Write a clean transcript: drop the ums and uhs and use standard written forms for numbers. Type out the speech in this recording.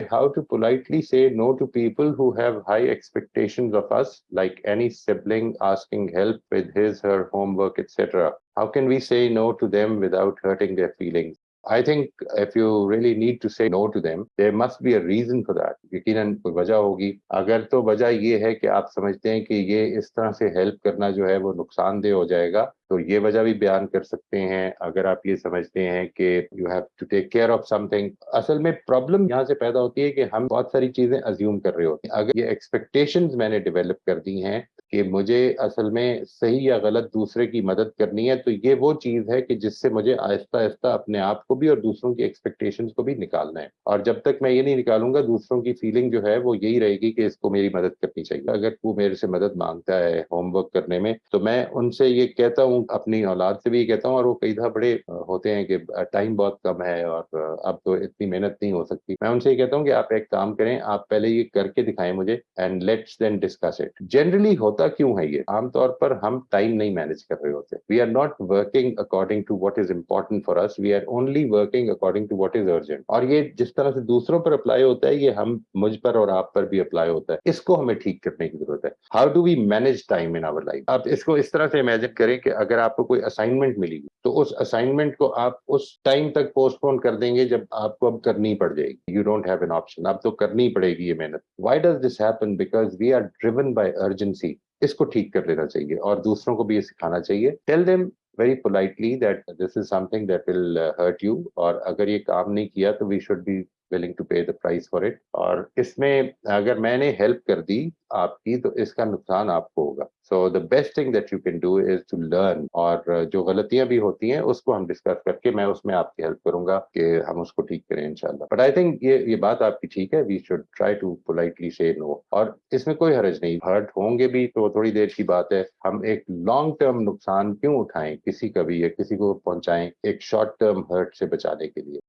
how to politely say no to people who have high expectations of us, like any sibling asking help with his, her homework, etc. How can we say no to them without hurting their feelings? I think if you really need to say no to them, there must be a reason for that. यकीनन कोई वजह होगी। अगर तो वजह ये है कि आप समझते हैं कि ये इस तरह से हेल्प करना जो है वो नुकसानदेह हो जाएगा, तो ये वजह भी बयान कर सकते हैं। अगर आप ये समझते हैं कि you have to take care of something, असल में प्रॉब्लम यहाँ से पैदा होती है कि हम बहुत सारी चीजें अज्यूम कर रहे होते हैं। अगर ये एक्सपेक्टेशंस मैंने डेवलप कर दी हैं कि मुझे असल में सही या गलत दूसरे की मदद करनी है, तो ये वो चीज है कि जिससे मुझे आहिस्ता आहिस्ता अपने आप को भी और दूसरों की एक्सपेक्टेशंस को भी निकालना है। और जब तक मैं ये नहीं निकालूंगा, दूसरों की फीलिंग जो है वो यही रहेगी कि इसको मेरी मदद करनी चाहिए। अगर वो मेरे से मदद मांगता है होमवर्क करने में, तो मैं उनसे ये कहता हूँ, अपनी औलाद से भी ये कहता हूँ, और वो कई दफा बड़े होते हैं कि टाइम बहुत कम है और अब तो इतनी मेहनत नहीं हो सकती। मैं उनसे ये कहता हूँ कि आप एक काम करें, आप पहले ये करके दिखाएं मुझे, and let's then discuss it. Generally होता क्यों है ये? आमतौर पर हम टाइम नहीं मैनेज कर रहे होते। We are not working according to what is important for us, we are only working according to what is urgent. और ये जिस तरह से दूसरों पर अप्लाई होता है, ये हम मुझ पर और आप पर भी अप्लाई होता है। इसको हमें ठीक करने की जरूरत है। How do we manage time in our life? आप इसको इस तरह से इमेजिन करें कि अगर आपको कोई असाइनमेंट मिली, तो उस असाइनमेंट को आप उस टाइम तक पोस्टपोन कर देंगे जब आपको अब करनी पड़ जाएगी। You don't have an option, अब तो करनी पड़ेगी ये मेहनत। Why does this happen? Because we are driven by urgency. इसको ठीक कर लेना चाहिए और दूसरों को भी ये सिखाना चाहिए। Tell them very politely that this is something that will hurt you, और अगर ये काम नहीं किया तो we should be willing to pay the price for it. और इसमें अगर मैंने हेल्प कर दी आपकी, तो इसका नुकसान आपको होगा। So the best thing that you can do is to learn, और जो गलतियां भी होती हैं उसको हम डिस्कस करके मैं उसमें आपकी हेल्प करूंगा कि हम उसको ठीक करें इंशाल्लाह। बट आई थिंक ये बात आपकी ठीक है। We should try to politely say no, और इसमें कोई हर्ज नहीं। हर्ट होंगे भी तो थोड़ी देर की बात है। हम एक लॉन्ग टर्म नुकसान क्यों उठाएं किसी का भी, या किसी को पहुंचाएं एक शॉर्ट टर्म हर्ट से बचाने के लिए?